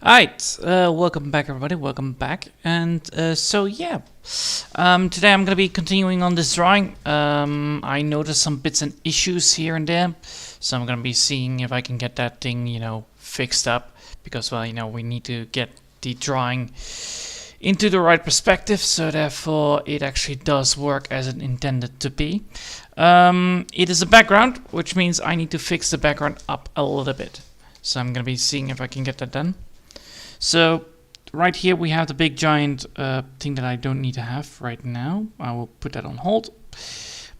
Alright, welcome back everybody, welcome back. And today I'm going to be continuing on this drawing. I noticed some bits and issues here and there, so I'm going to be seeing if I can get that thing, fixed up. Because, well, we need to get the drawing into the right perspective, so therefore it actually does work as it intended to be. It is a background, which means I need to fix the background up a little bit. So I'm going to be seeing if I can get that done. So right here we have the big giant thing that I don't need to have right now. I will put that on hold.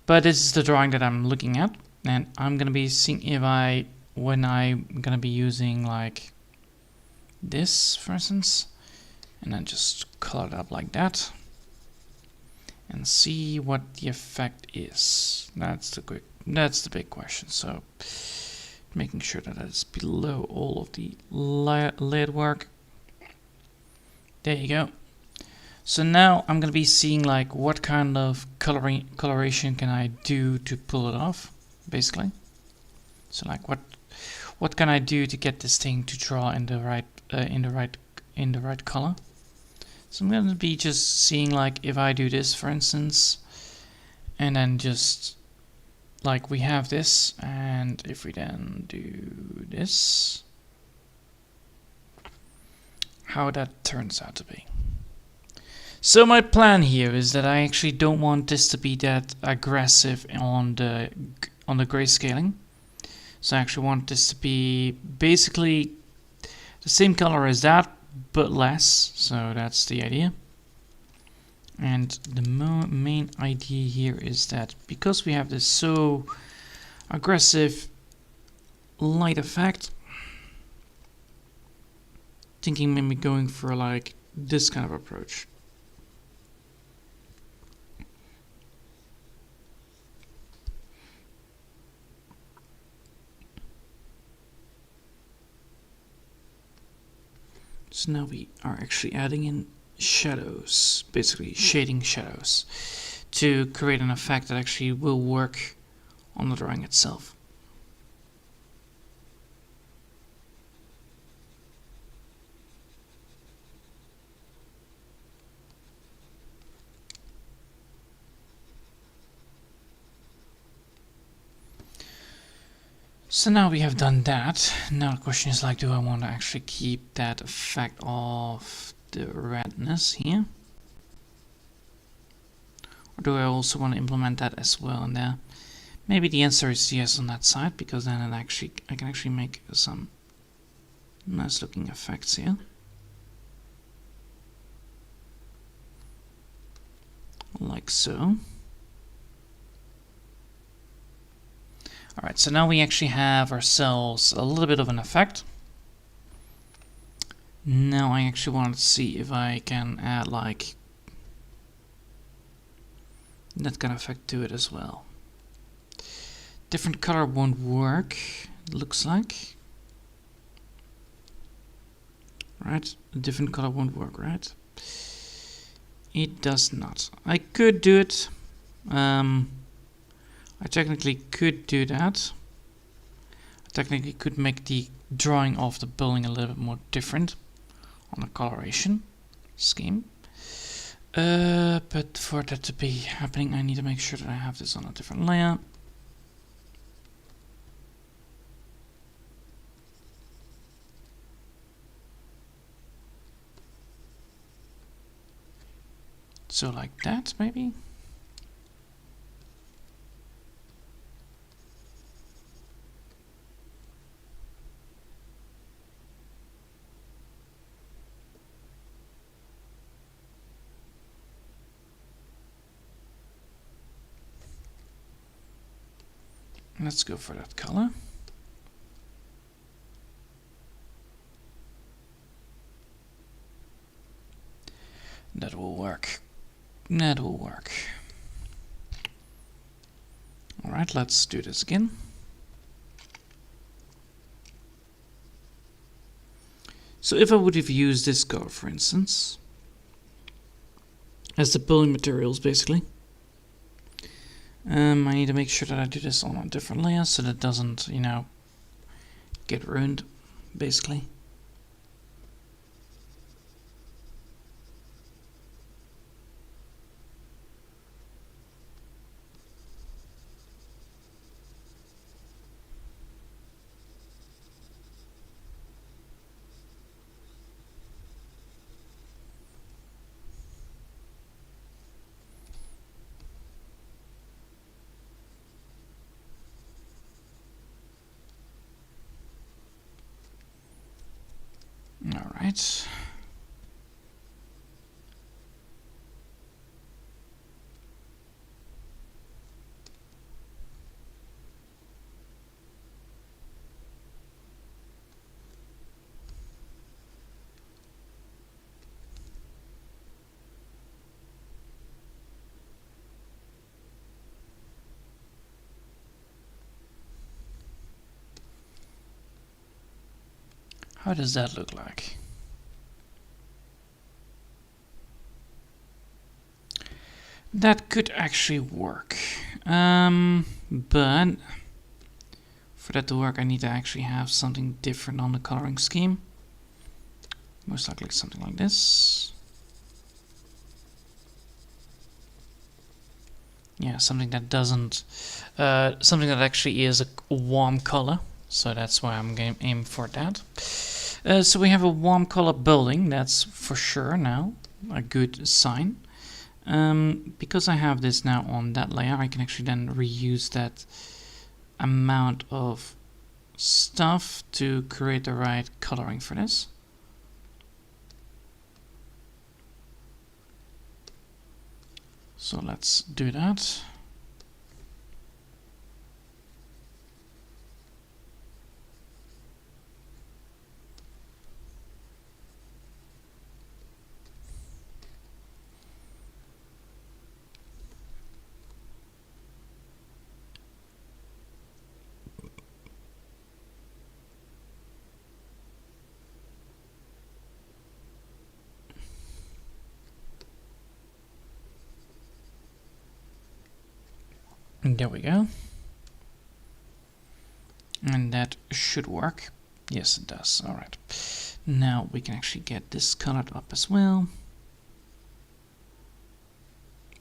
But this is the drawing that I'm looking at, and I'm gonna be seeing if when I'm gonna be using like this, for instance, and then just color it up like that, and see what the effect is. That's the big question. So making sure that it's below all of the layered work. There you go. So now I'm going to be seeing like what kind of coloration can I do to pull it off, basically. So like what can I do to get this thing to draw in the right color. So I'm going to be just seeing like if I do this, for instance, and then just like we have this, and if we then do this, how that turns out to be. So my plan here is that I actually don't want this to be that aggressive on the grayscaling. So I actually want this to be basically the same color as that, but less. So that's the idea. And the main idea here is that because we have this so aggressive light effect, thinking maybe going for like this kind of approach. So now we are actually adding in shadows, basically shading shadows, to create an effect that actually will work on the drawing itself. So now we have done that. Now the question is like, do I want to actually keep that effect of the redness here? Or do I also want to implement that as well in there? Maybe the answer is yes on that side, because then I can actually make some nice looking effects here. Like so. Alright, so now we actually have ourselves a little bit of an effect. Now I actually want to see if I can add like that kind of effect to it as well. Different color won't work, it looks like. Right, a different color won't work, right? It does not. I could do it. I technically could do that. I technically could make the drawing of the building a little bit more different on the coloration scheme. But for that to be happening, I need to make sure that I have this on a different layer. So like that, maybe? Let's go for that color. That will work. That will work. Alright, let's do this again. So if I would have used this color, for instance, as the building materials, basically, I need to make sure that I do this on a different layer so that it doesn't, get ruined, basically. All right. How does that look like? That could actually work. But for that to work, I need to actually have something different on the coloring scheme. Most likely something like this. Yeah, something that doesn't, something that actually is a warm color. So that's why I'm going to aim for that. So we have a warm color building. That's for sure now a good sign. Because I have this now on that layer, I can actually then reuse that amount of stuff to create the right coloring for this. So let's do that. There we go. And that should work. Yes, it does. Alright. Now we can actually get this colored up as well.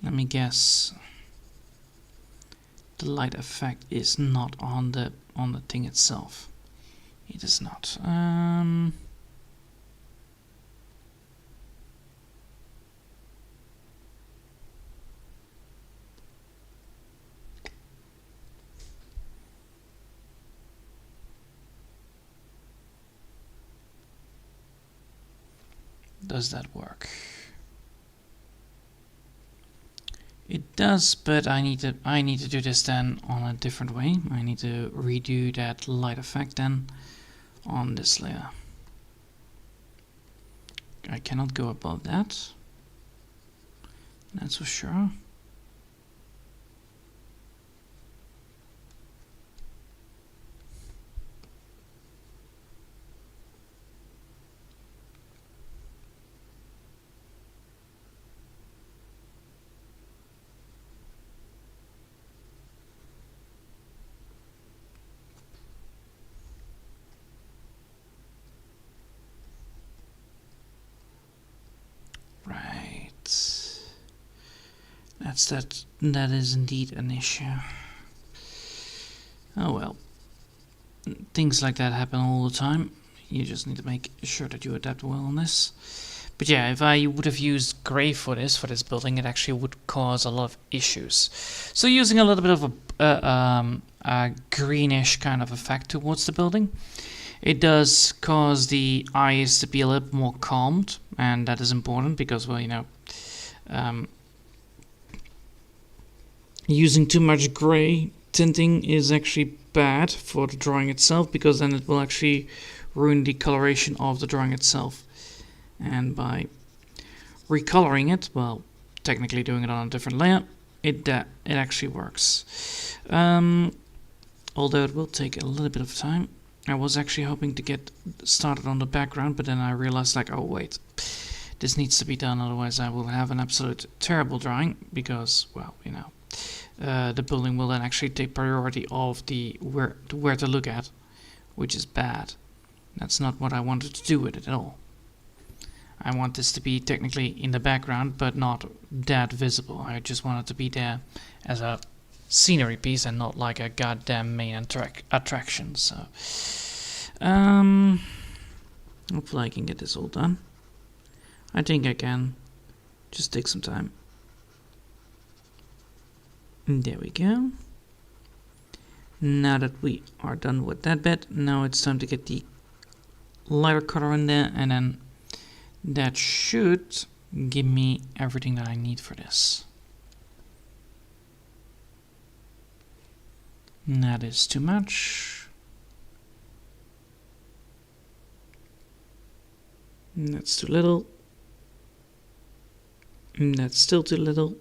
Let me guess. The light effect is not on the thing itself. It is not. Does that work? It does, but I need to do this then on a different way. I need to redo that light effect then on this layer. I cannot go above that. That's for sure. That is indeed an issue. Oh well. Things like that happen all the time. You just need to make sure that you adapt well on this. But yeah, if I would have used grey for this building, it actually would cause a lot of issues. So using a little bit of a greenish kind of effect towards the building, it does cause the eyes to be a little more calmed, and that is important because, well, you know, using too much grey tinting is actually bad for the drawing itself, because then it will actually ruin the coloration of the drawing itself. And by recoloring it, well, technically doing it on a different layer, it actually works. Although it will take a little bit of time. I was actually hoping to get started on the background, but then I realized, like, oh wait, this needs to be done, otherwise I will have an absolute terrible drawing, because, well, you know, the building will then actually take priority of the where to look at, which is bad. That's not what I wanted to do with it at all. I want this to be technically in the background, but not that visible. I just want it to be there as a scenery piece and not like a goddamn main attraction. So, hopefully I can get this all done. I think I can. Just take some time. And there we go. Now that we are done with that bit, now it's time to get the lighter color in there, and then that should give me everything that I need for this. That is too much. That's too little. That's still too little.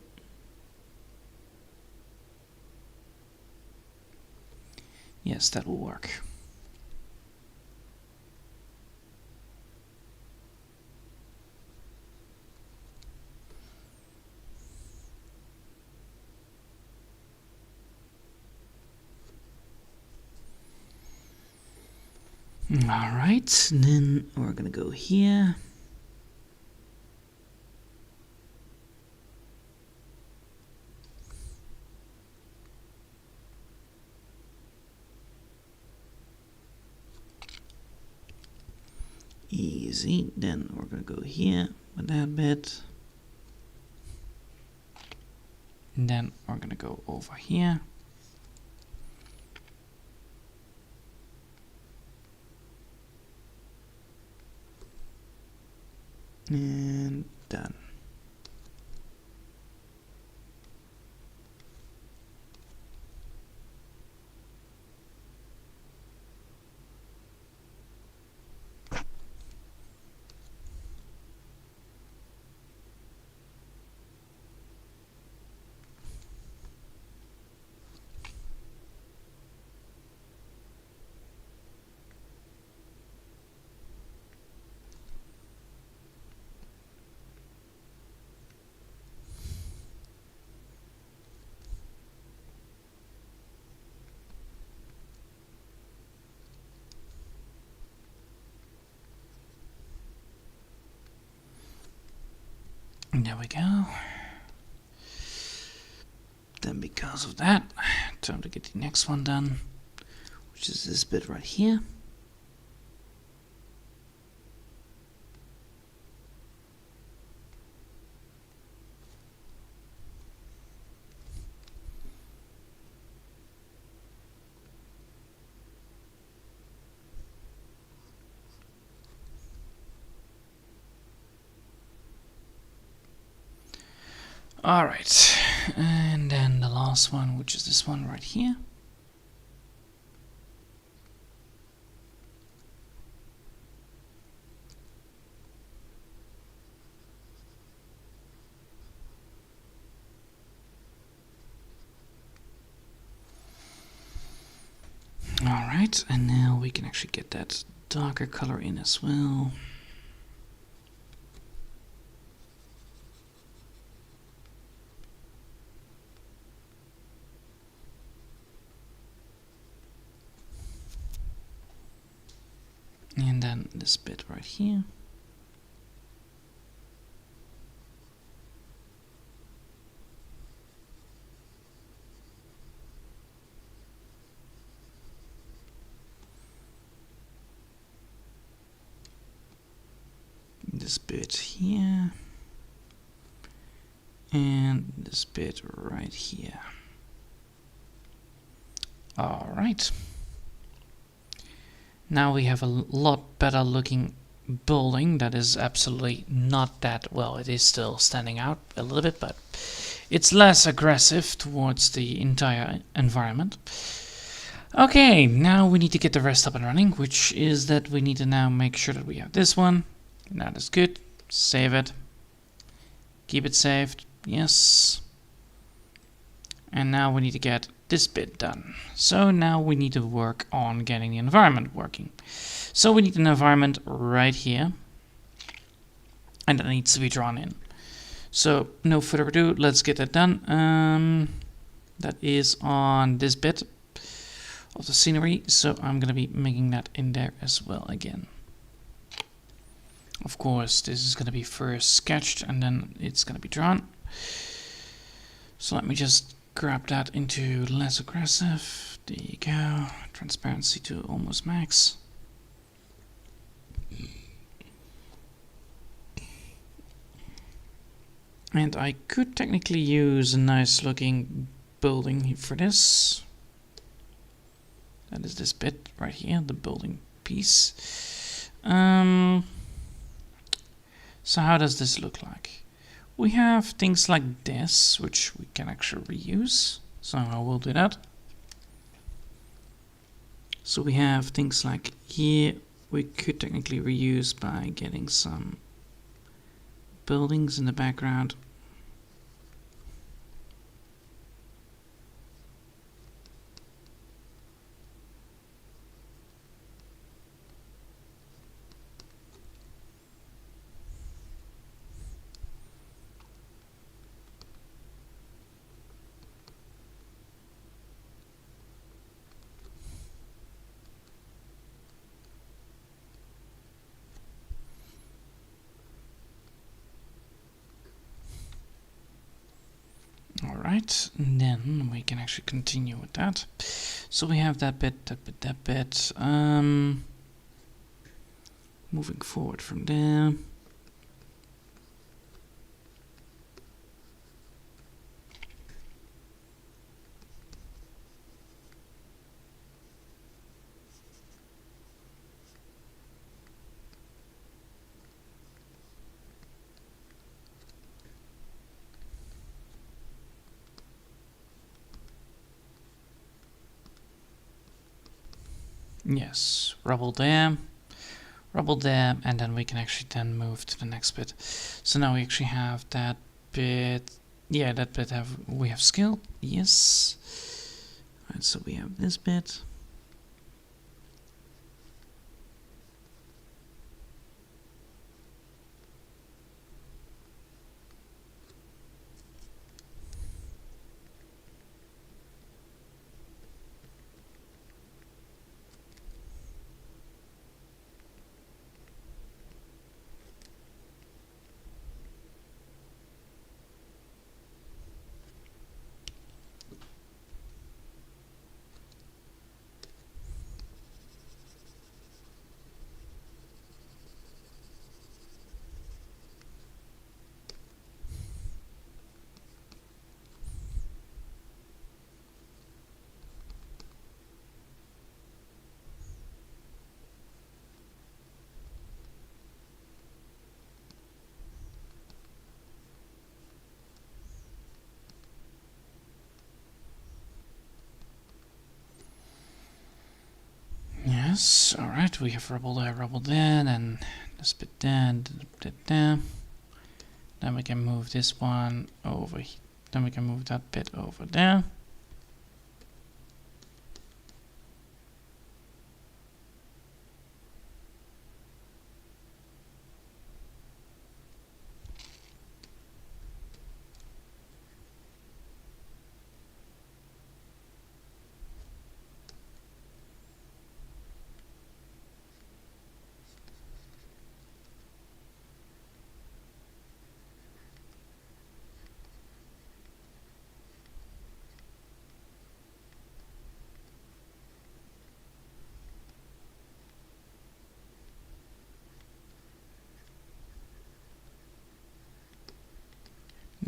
Yes, that will work. Alright, then we're gonna go here. Easy, then we're gonna go here with that bit. And then we're gonna go over here. And done. There we go. Then because of that, time to get the next one done, which is this bit right here. Alright, and then the last one, which is this one right here. Alright, and now we can actually get that darker color in as well. And then this bit right here. This bit here. And this bit right here. All right. Now we have a lot better looking building that is absolutely not that, well, it is still standing out a little bit, but it's less aggressive towards the entire environment. Okay, now we need to get the rest up and running, which is that we need to now make sure that we have this one. That is good. Save it. Keep it saved. Yes. And now we need to get this bit done. So now we need to work on getting the environment working. So we need an environment right here. And that needs to be drawn in. So no further ado, let's get that done. That is on this bit of the scenery. So I'm going to be making that in there as well again. Of course, this is going to be first sketched and then it's going to be drawn. So let me just grab that into less aggressive. There you go. Transparency to almost max. And I could technically use a nice looking building for this. That is this bit right here, the building piece. So how does this look like? We have things like this, which we can actually reuse. So I will do that. So we have things like here, we could technically reuse by getting some buildings in the background. Alright, and then we can actually continue with that. So we have that bit, that bit, that bit. Moving forward from there. Yes, rubble there, and then we can actually then move to the next bit. So now we actually have that bit. Yeah, that bit we have skill. Yes. Alright, so we have this bit. Yes, alright, we have rubble there, and this bit there, and this bit there. Then we can move this one over here. Then we can move that bit over there.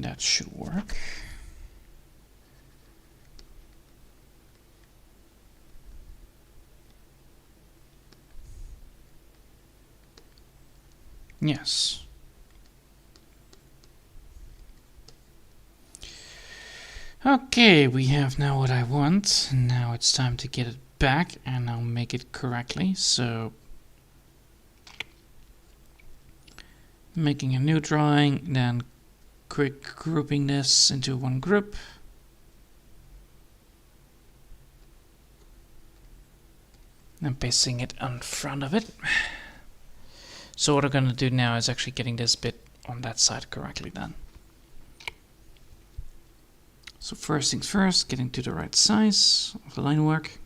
That should work. Yes. Okay, we have now what I want. Now it's time to get it back and I'll make it correctly. So making a new drawing, then quick grouping this into one group. And pasting it in front of it. So what I'm going to do now is actually getting this bit on that side correctly done. So first things first, getting to the right size of the line work.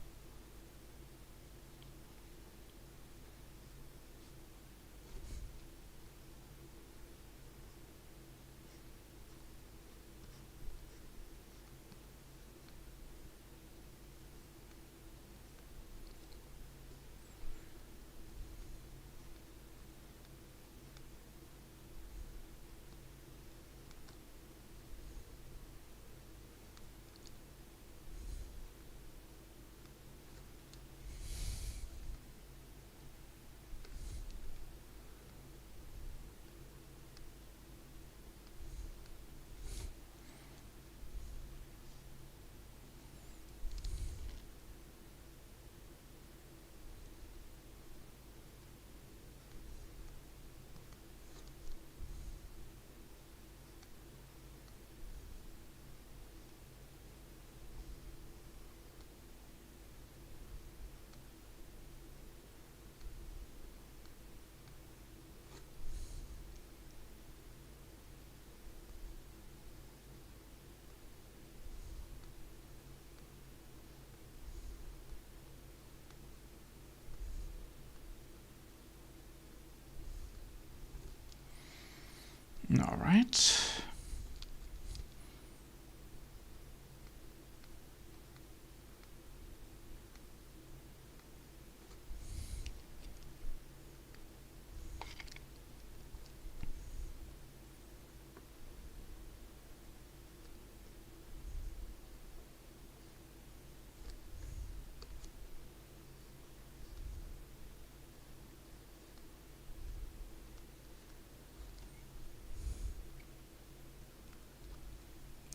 All right.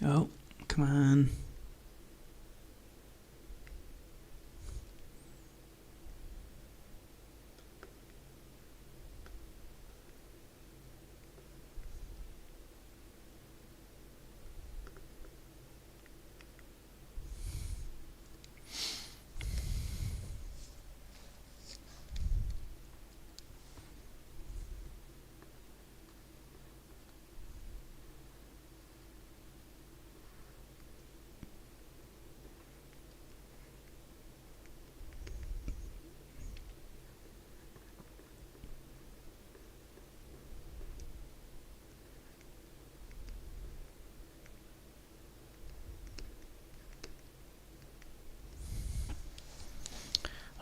Oh, come on.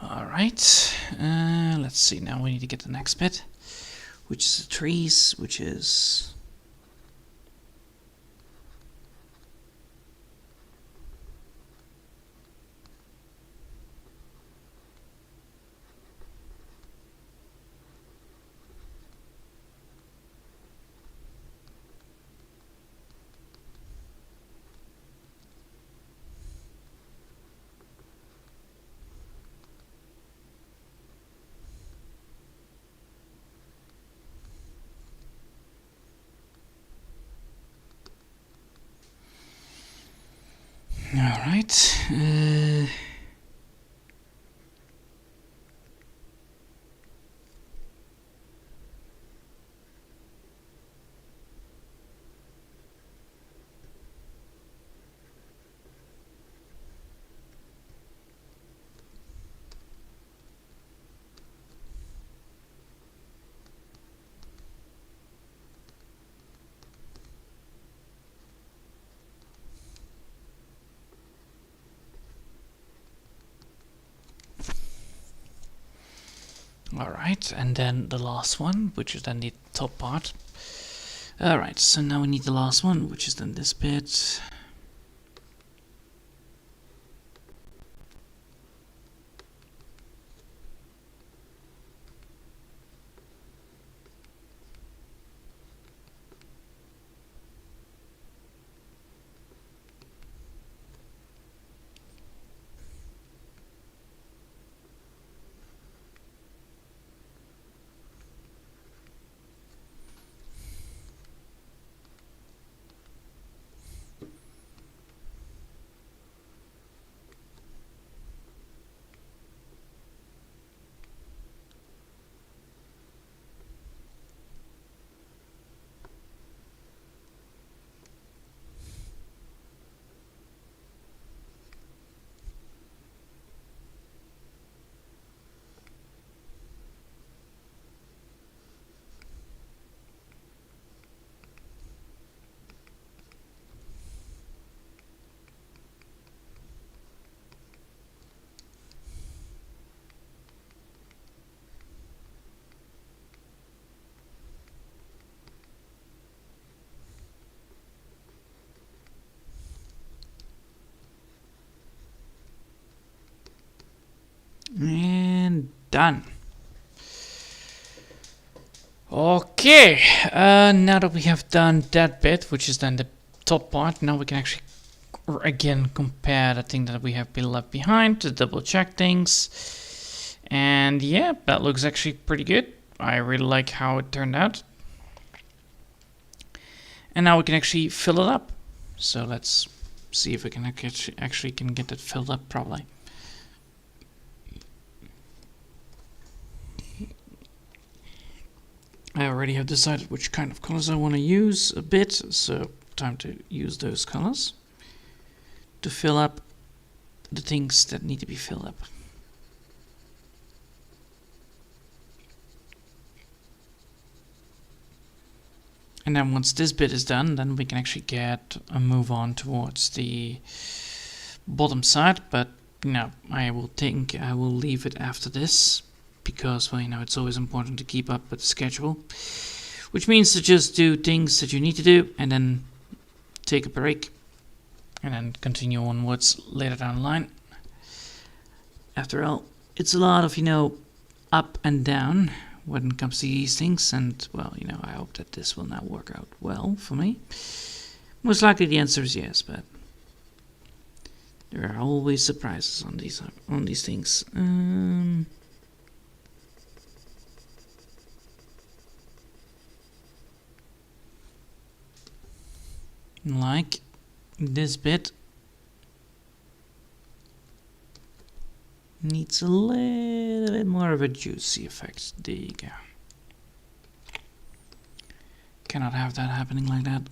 All right. Let's see. Now we need to get the next bit, which is the trees, which is. All right. All right, and then the last one, which is then the top part. All right, so now we need the last one, which is then this bit. And done. Okay, now that we have done that bit, which is then the top part, now we can actually again compare the thing that we have been left behind to double check things. And yeah, that looks actually pretty good. I really like how it turned out. And now we can actually fill it up. So let's see if we can actually can get it filled up properly. I already have decided which kind of colors I want to use a bit, so time to use those colors to fill up the things that need to be filled up. And then once this bit is done, then we can actually get a move on towards the bottom side. But I will leave it after this because, well, it's always important to keep up with the schedule, which means to just do things that you need to do and then take a break and then continue onwards later down the line. After all, it's a lot of, up and down when it comes to these things, and, well, I hope that this will now work out well for me. Most likely the answer is yes, but there are always surprises on these things. Like this bit needs a little bit more of a juicy effect. There you go. Cannot have that happening like that.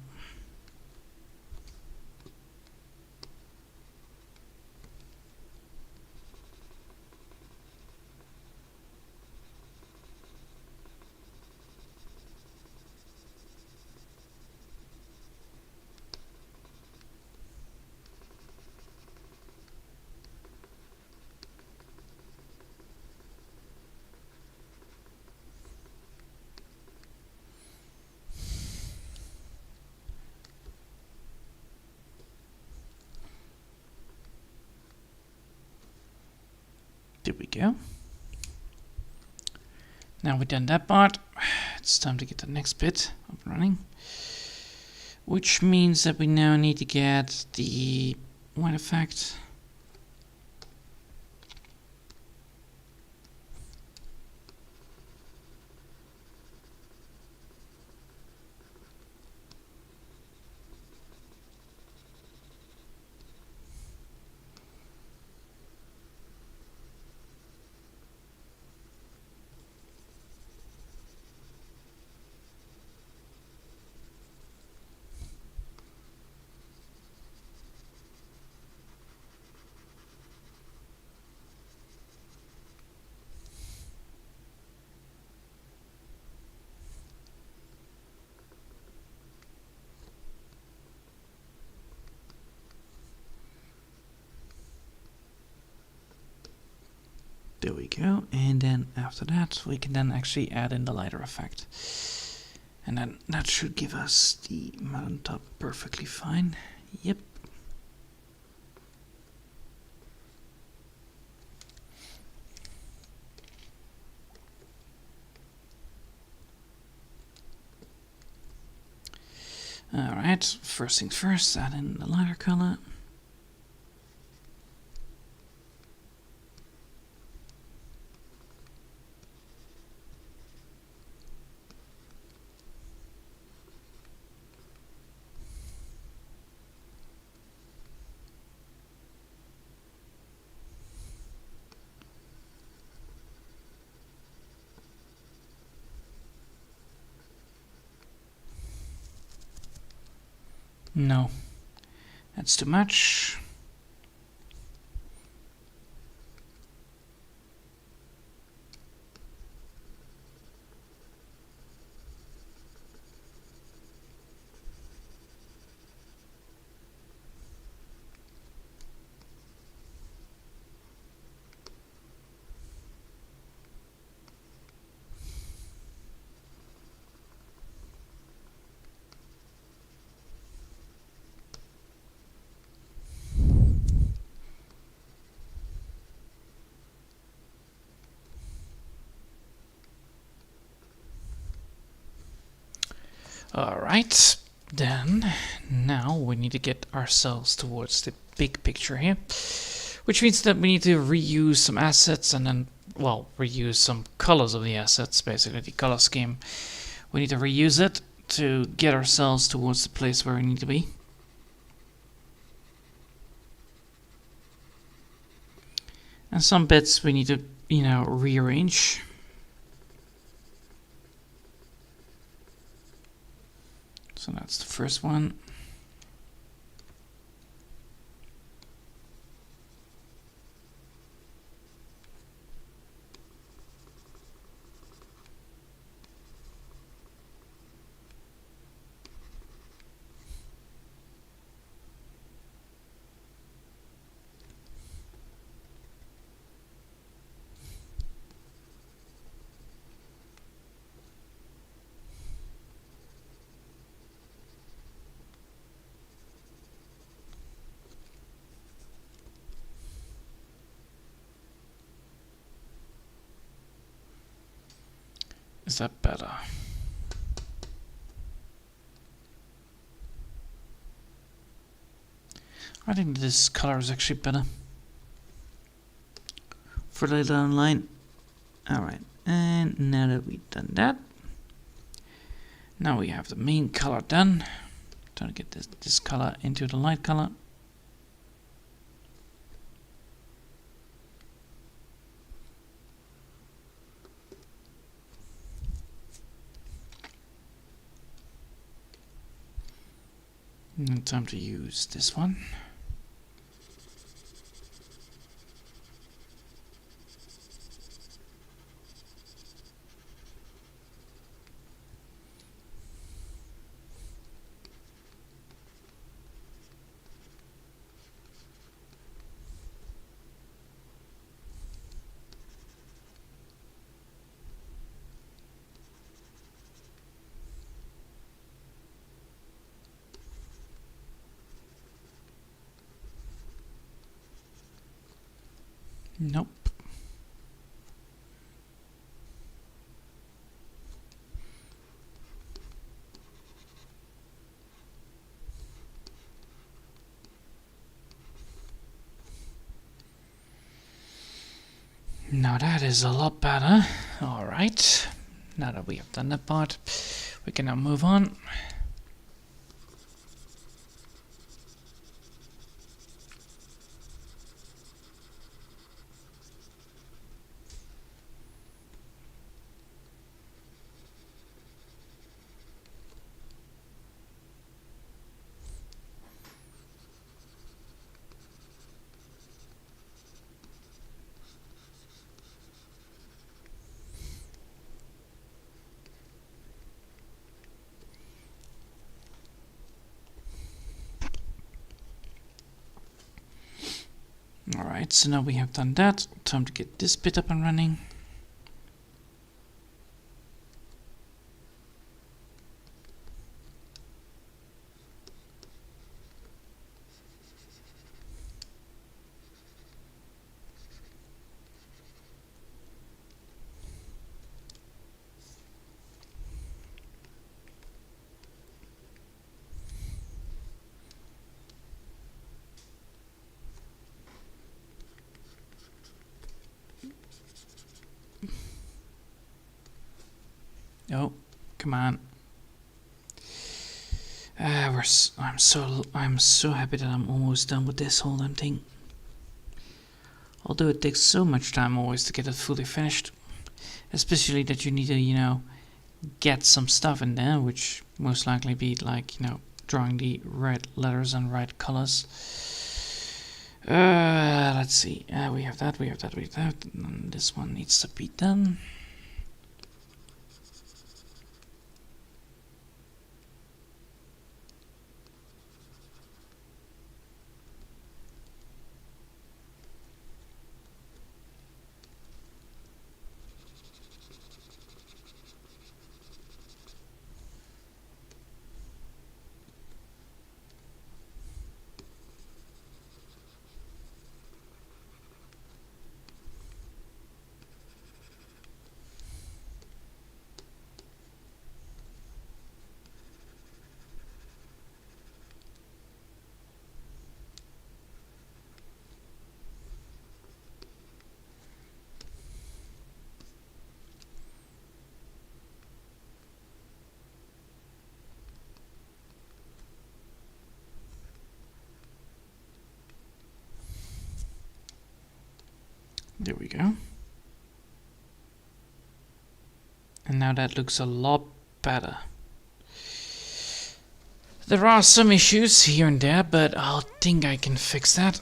There we go. Now we've done that part, it's time to get the next bit up and running. Which means that we now need to get the white effect. There we go, and then after that we can then actually add in the lighter effect. And then that should give us the mountain top perfectly fine. Yep. Alright, first things first, add in the lighter color. No, that's too much. Alright, then now we need to get ourselves towards the big picture here, which means that we need to reuse some assets and then, well, reuse some colors of the assets, basically the color scheme. We need to reuse it to get ourselves towards the place where we need to be. And some bits we need to, rearrange. So that's the first one. Is that better? I think this color is actually better for later down the line. Alright, and now that we've done that, now we have the main color done. Trying to get this color into the light color. And time to use this one. Nope. Now that is a lot better. Alright. Now that we have done that part, we can now move on. Alright, so now we have done that. Time to get this bit up and running. Oh, come on. I'm so happy that I'm almost done with this whole damn thing. Although it takes so much time always to get it fully finished. Especially that you need to, you know, get some stuff in there, which most likely be like, you know, drawing the right letters and right colors. Let's see. We have that, we have that, we have that. And this one needs to be done. There we go. And now that looks a lot better. There are some issues here and there, but I think I can fix that.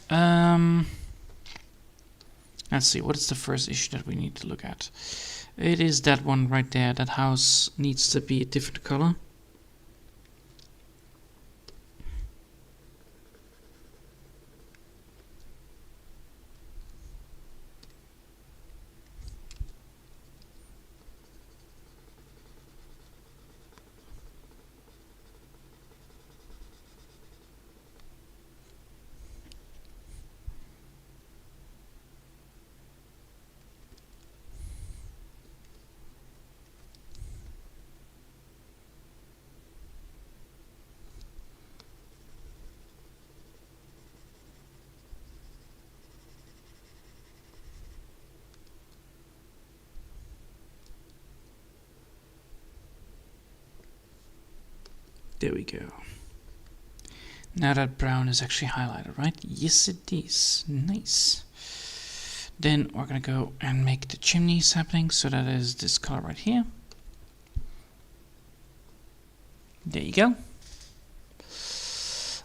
Let's see, what is the first issue that we need to look at? It is that one right there. That house needs to be a different color. There we go. Now that brown is actually highlighted, right? Yes, it is. Nice. Then we're gonna go and make the chimneys happening, so that is this color right here. There you go.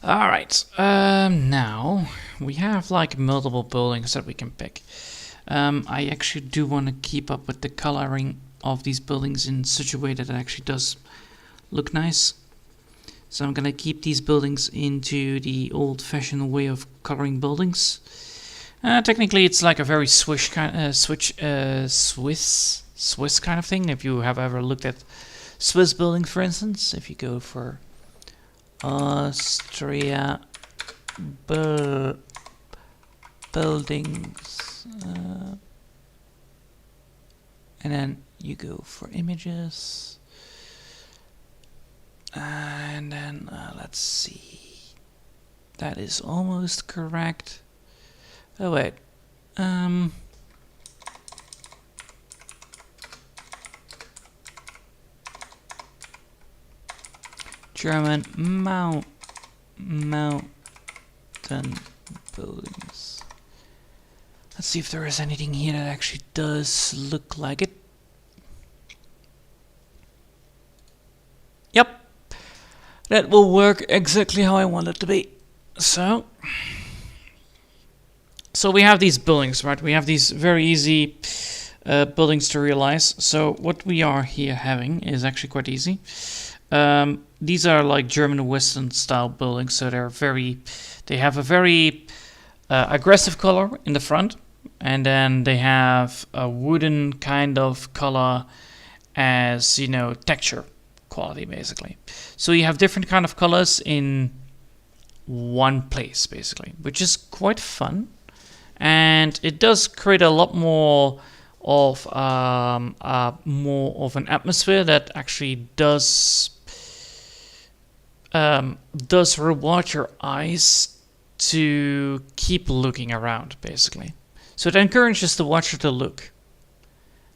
Alright, now we have like multiple buildings that we can pick. I actually do want to keep up with the coloring of these buildings in such a way that it actually does look nice. So I'm gonna keep these buildings into the old-fashioned way of coloring buildings. Technically, it's like a very Swiss kind of thing. If you have ever looked at Swiss buildings, for instance, if you go for Austria buildings, and then you go for images, and then let's see. That is almost correct. Oh wait, German mountain buildings. Let's see if there is anything here that actually does look like it. Yep, that will work exactly how I want it to be. So we have these buildings, right? We have these very easy buildings to realize. So what we are here having is actually quite easy. These are like German Western style buildings, so they have a very aggressive color in the front, and then they have a wooden kind of color as, you know, texture quality basically. So you have different kind of colors in one place basically, which is quite fun, and it does create a lot more of an atmosphere that actually does reward your eyes to keep looking around basically. So it encourages the watcher to look,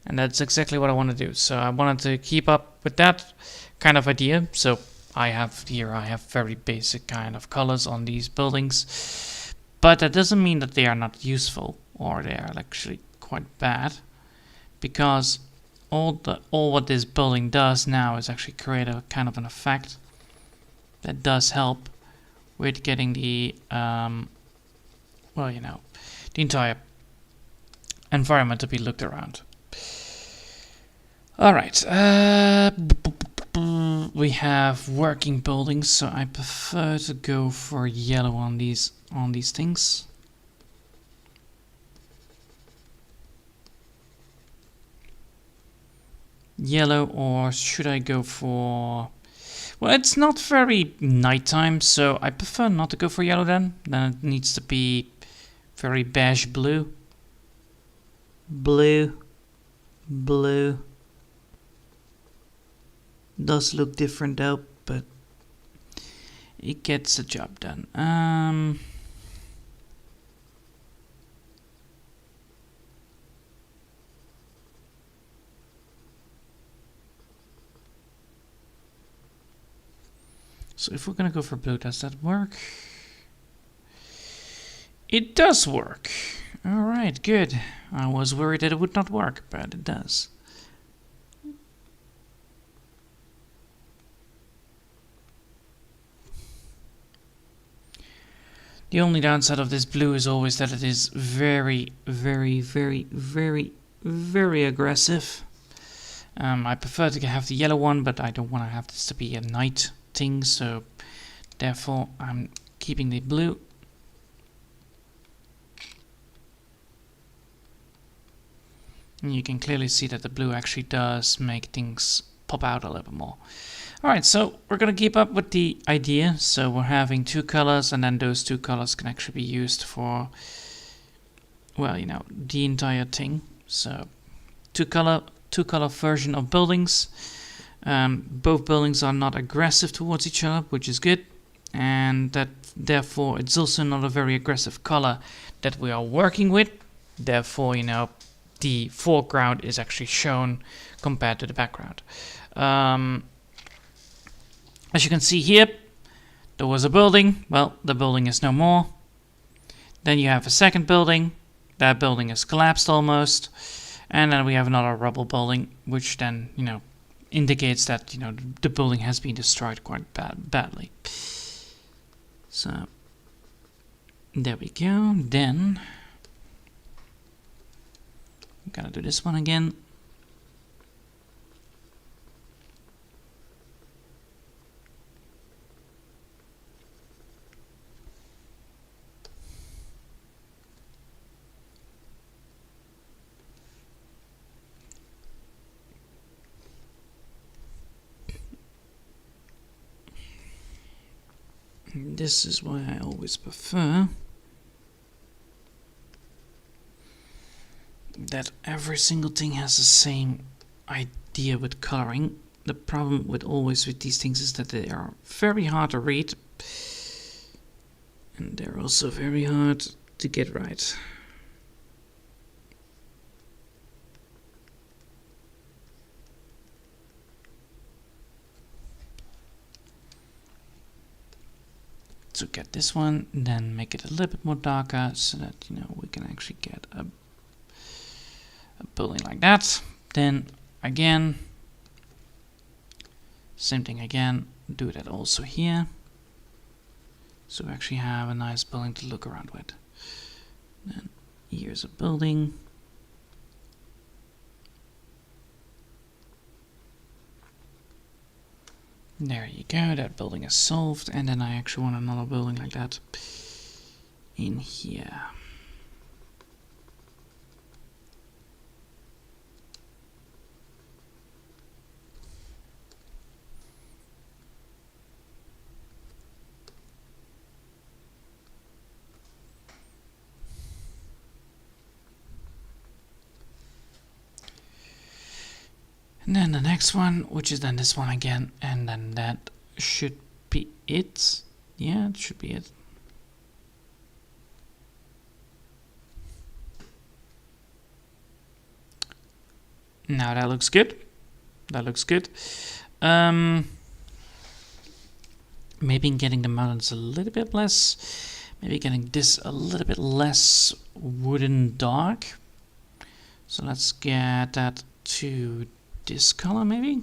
and that's exactly what I want to do. So I wanted to keep up with that kind of idea. So I have very basic kind of colors on these buildings, but that doesn't mean that they are not useful or they are actually quite bad, because all what this building does now is actually create a kind of an effect that does help with getting the the entire environment to be looked around. All right, we have working buildings, so I prefer to go for yellow on these things. Yellow, or should I go for... Well, it's not very nighttime, so I prefer not to go for yellow then. Then it needs to be very beige blue. Blue. Does look different though, but it gets the job done. So if we're gonna go for blue, does that work? It does work. Alright, good. I was worried that it would not work, but it does. The only downside of this blue is always that it is very, very, very, very, very aggressive. I prefer to have the yellow one, but I don't want to have this to be a night thing, so therefore I'm keeping the blue. And you can clearly see that the blue actually does make things pop out a little bit more. Alright, so we're going to keep up with the idea. So we're having two colors, and then those two colors can actually be used for, well, the entire thing. So two color version of buildings. Both buildings are not aggressive towards each other, which is good. And that therefore it's also not a very aggressive color that we are working with. Therefore, the foreground is actually shown compared to the background. As you can see here, there was a building. Well, the building is no more. Then you have a second building. That building is collapsed almost. And then we have another rubble building, which then, indicates that, the building has been destroyed quite badly. So, there we go. Then, I'm gonna do this one again. This is why I always prefer that every single thing has the same idea with coloring. The problem with these things is that they are very hard to read, and they're also very hard to get right. So get this one, then make it a little bit more darker so that we can actually get a building like that. Then again, same thing again, do that also here. So we actually have a nice building to look around with. Then here's a building. There you go, that building is solved, and then I actually want another building like that in here. And then the next one, which is then this one again, and then that should be it. Yeah, it should be it. Now that looks good. That looks good. Maybe getting the mountains a little bit less. Maybe getting this a little bit less wooden dark. So let's get that to this color maybe,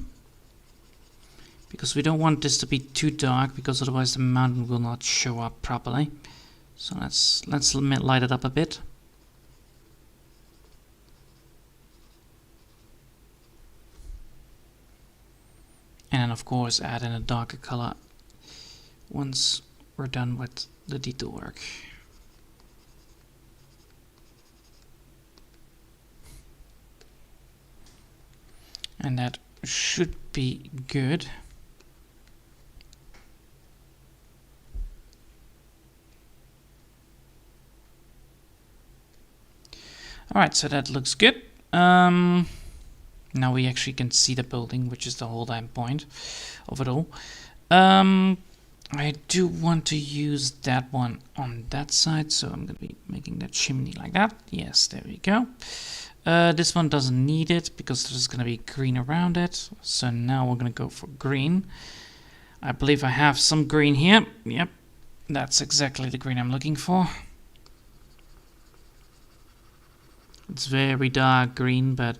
because we don't want this to be too dark, because otherwise the mountain will not show up properly. So let's light it up a bit. And then of course add in a darker color once we're done with the detail work. And that should be good. Alright, so that looks good. Now we actually can see the building, which is the whole damn point of it all. I do want to use that one on that side, so I'm going to be making that chimney like that. Yes, there we go. This one doesn't need it because there's going to be green around it. So now we're going to go for green. I believe I have some green here. Yep, that's exactly the green I'm looking for. It's very dark green, but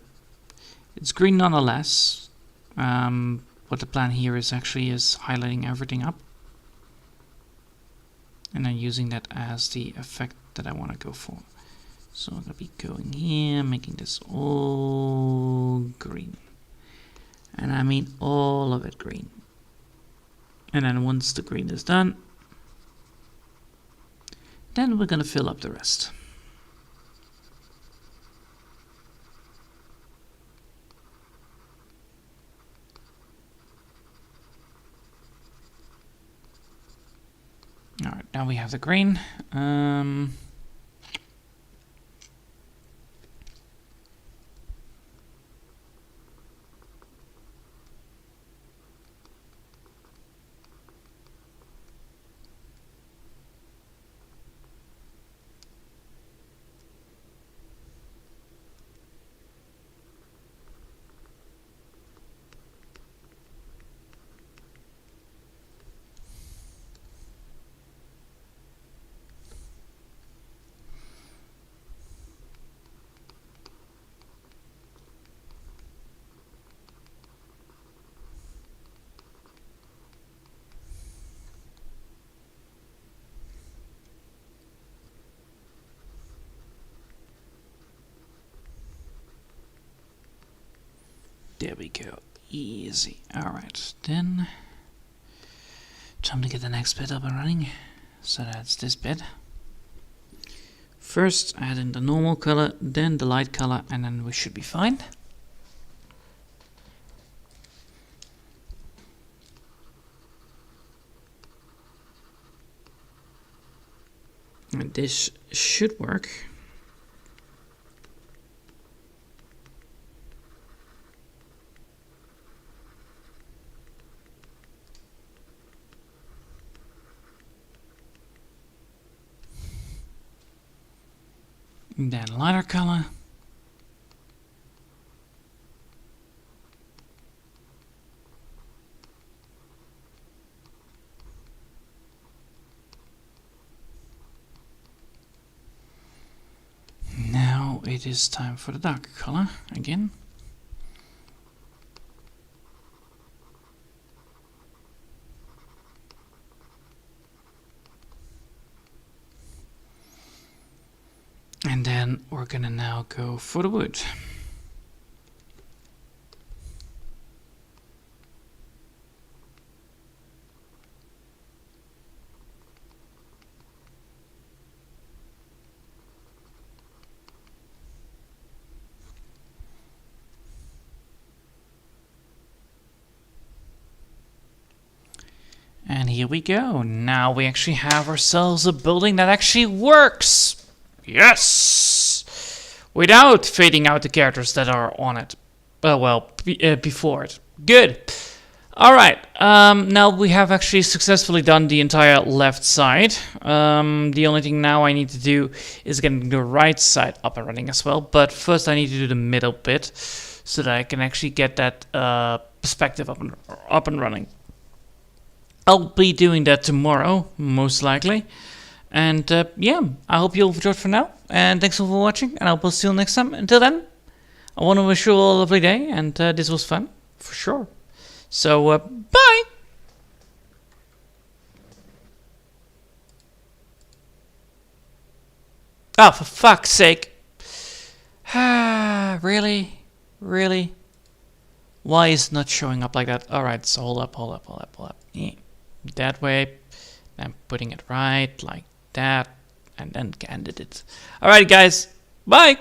it's green nonetheless. What the plan here is actually is highlighting everything up. And then using that as the effect that I want to go for. So I'm going to be going here, making this all green. And I mean all of it green. And then once the green is done, then we're going to fill up the rest. Alright, now we have the green. There we go. Easy. Alright, then time to get the next bit up and running. So that's this bit. First add in the normal color, then the light color, and then we should be fine. And this should work. Then lighter color. Now it is time for the darker color again. And then we're gonna now go for the wood. And here we go. Now we actually have ourselves a building that actually works. Yes! Without fading out the characters that are on it. Before it. Good. Alright, now we have actually successfully done the entire left side. The only thing now I need to do is get the right side up and running as well. But first I need to do the middle bit so that I can actually get that perspective up and running. I'll be doing that tomorrow, most likely. And yeah, I hope you'll enjoy it for now. And thanks for watching, and I will see you next time. Until then, I want to wish you all a lovely day, and this was fun, for sure. So, bye! Oh, for fuck's sake. Really? Really? Why is it not showing up like that? Alright, so hold up. Yeah. That way. I'm putting it right like that. And then candid it. Alright, guys. Bye!